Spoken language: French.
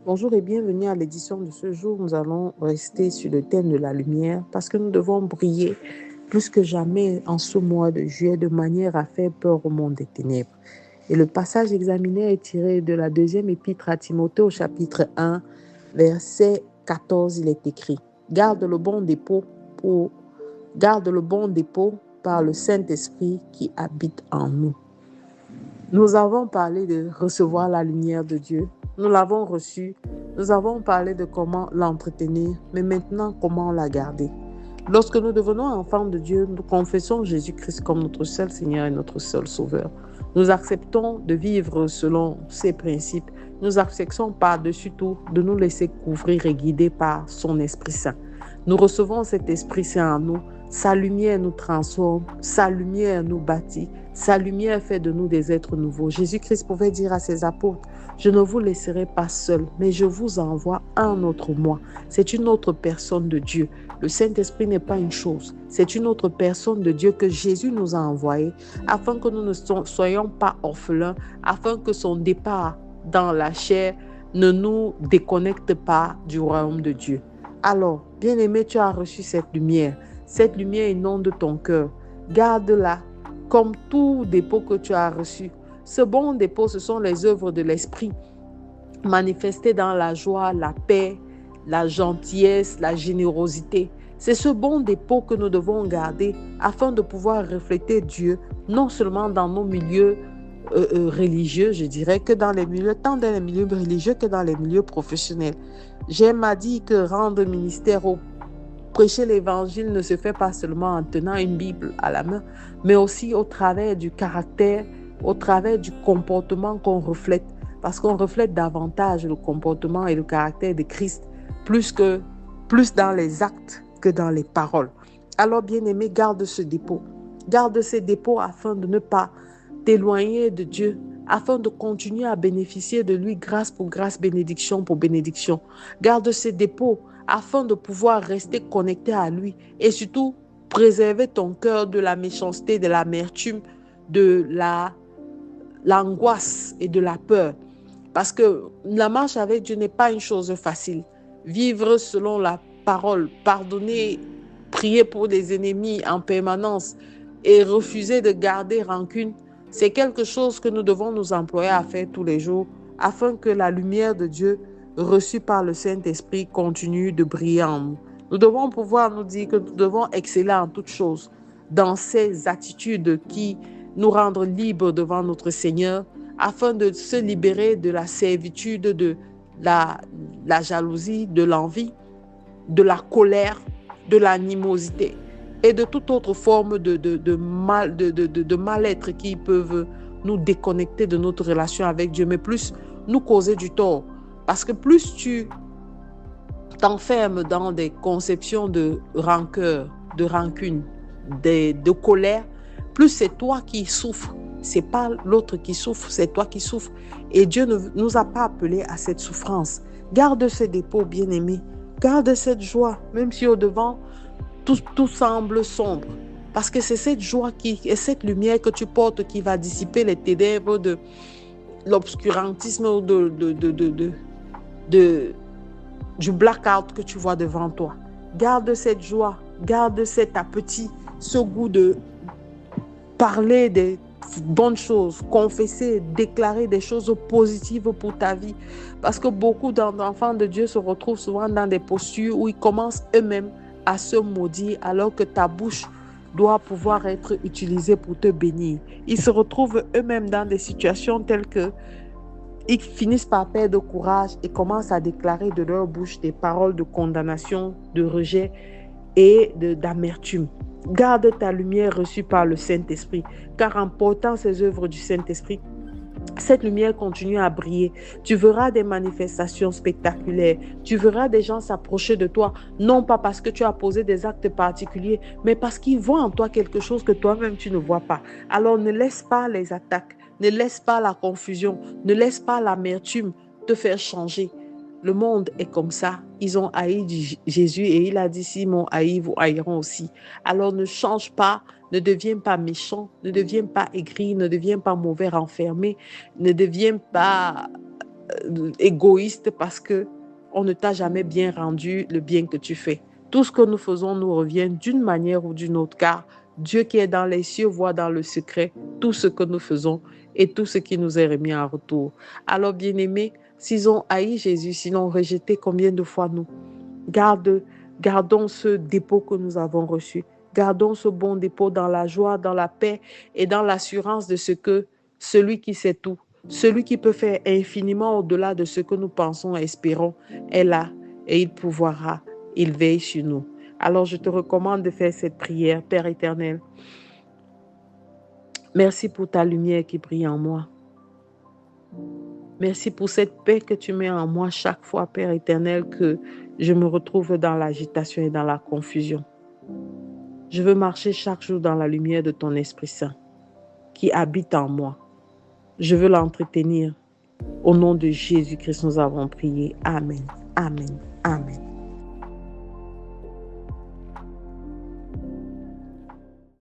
Bonjour et bienvenue à l'édition de ce jour. Nous allons rester sur le thème de la lumière parce que nous devons briller plus que jamais en ce mois de juillet de manière à faire peur au monde des ténèbres. Et le passage examiné est tiré de la deuxième épître à Timothée au chapitre 1, verset 14. Il est écrit: Garde le bon dépôt par le Saint-Esprit qui habite en nous. Nous avons parlé de recevoir la lumière de Dieu. Nous l'avons reçue. Nous avons parlé de comment l'entretenir, mais maintenant, comment la garder. Lorsque nous devenons enfants de Dieu, nous confessons Jésus-Christ comme notre seul Seigneur et notre seul Sauveur. Nous acceptons de vivre selon ses principes. Nous acceptons par-dessus tout de nous laisser couvrir et guider par son Esprit Saint. Nous recevons cet Esprit Saint en nous. Sa lumière nous transforme, sa lumière nous bâtit, sa lumière fait de nous des êtres nouveaux. Jésus-Christ pouvait dire à ses apôtres: je ne vous laisserai pas seul, mais je vous envoie un autre moi. C'est une autre personne de Dieu. Le Saint-Esprit n'est pas une chose, c'est une autre personne de Dieu que Jésus nous a envoyée afin que nous ne soyons pas orphelins, afin que son départ dans la chair ne nous déconnecte pas du royaume de Dieu. Alors, bien-aimé, tu as reçu cette lumière. Cette lumière inonde ton cœur. Garde-la comme tout dépôt que tu as reçu. Ce bon dépôt, ce sont les œuvres de l'esprit manifestées dans la joie, la paix, la gentillesse, la générosité. C'est ce bon dépôt que nous devons garder afin de pouvoir refléter Dieu, non seulement dans nos milieux religieux, je dirais, que dans les milieux, tant dans les milieux religieux que dans les milieux professionnels. J'aime à dire que rendre ministère au prêcher l'évangile ne se fait pas seulement en tenant une Bible à la main, mais aussi au travers du caractère, au travers du comportement qu'on reflète, parce qu'on reflète davantage le comportement et le caractère de Christ, plus dans les actes que dans les paroles. Alors, bien-aimé, garde ce dépôt. Garde ces dépôts afin de ne pas t'éloigner de Dieu, afin de continuer à bénéficier de lui grâce pour grâce, bénédiction pour bénédiction. Garde ces dépôts afin de pouvoir rester connecté à lui et surtout préserver ton cœur de la méchanceté, de l'amertume, de l'angoisse et de la peur. Parce que la marche avec Dieu n'est pas une chose facile. Vivre selon la parole, pardonner, prier pour les ennemis en permanence et refuser de garder rancune, c'est quelque chose que nous devons nous employer à faire tous les jours afin que la lumière de Dieu reçue par le Saint-Esprit continue de briller en nous. Nous devons pouvoir nous dire que nous devons exceller en toutes choses dans ces attitudes qui nous rendent libres devant notre Seigneur afin de se libérer de la servitude, de la jalousie, de l'envie, de la colère, de l'animosité et de toute autre forme de mal-être qui peuvent nous déconnecter de notre relation avec Dieu, mais plus nous causer du tort. Parce que plus tu t'enfermes dans des conceptions de rancœur, de rancune, de colère, plus c'est toi qui souffres. C'est pas l'autre qui souffre, c'est toi qui souffres. Et Dieu ne nous a pas appelés à cette souffrance. Garde ce dépôt, bien-aimé. Garde cette joie, même si au devant, tout semble sombre. Parce que c'est cette joie et cette lumière que tu portes qui va dissiper les ténèbres de l'obscurantisme ou du blackout que tu vois devant toi. Garde cette joie, garde cet appétit, ce goût de parler des bonnes choses, confesser, déclarer des choses positives pour ta vie. Parce que beaucoup d'enfants de Dieu se retrouvent souvent dans des postures où ils commencent eux-mêmes à se maudire alors que ta bouche doit pouvoir être utilisée pour te bénir. Ils se retrouvent eux-mêmes dans des situations telles que ils finissent par perdre courage et commencent à déclarer de leur bouche des paroles de condamnation, de rejet et d'amertume. Garde ta lumière reçue par le Saint-Esprit, car en portant ces œuvres du Saint-Esprit, cette lumière continue à briller. Tu verras des manifestations spectaculaires. Tu verras des gens s'approcher de toi, non pas parce que tu as posé des actes particuliers, mais parce qu'ils voient en toi quelque chose que toi-même tu ne vois pas. Alors ne laisse pas les attaques, ne laisse pas la confusion, ne laisse pas l'amertume te faire changer. Le monde est comme ça. Ils ont haï Jésus et il a dit, si m'ont haï, vous haïront aussi. Alors ne change pas, ne deviens pas méchant, ne deviens pas aigri, ne deviens pas mauvais, renfermé, ne deviens pas égoïste parce que on ne t'a jamais bien rendu le bien que tu fais. Tout ce que nous faisons nous revient d'une manière ou d'une autre, car Dieu qui est dans les cieux voit dans le secret tout ce que nous faisons et tout ce qui nous est remis en retour. Alors, bien-aimés, s'ils ont haï Jésus, s'ils l'ont rejeté, combien de fois nous? Gardons ce dépôt que nous avons reçu. Gardons ce bon dépôt dans la joie, dans la paix et dans l'assurance de ce que celui qui sait tout, celui qui peut faire infiniment au-delà de ce que nous pensons et espérons, est là et il pourvoira, il veille sur nous. Alors je te recommande de faire cette prière, Père éternel. Merci pour ta lumière qui brille en moi. Merci pour cette paix que tu mets en moi chaque fois, Père éternel, que je me retrouve dans l'agitation et dans la confusion. Je veux marcher chaque jour dans la lumière de ton Esprit Saint qui habite en moi. Je veux l'entretenir. Au nom de Jésus-Christ, nous avons prié. Amen. Amen. Amen.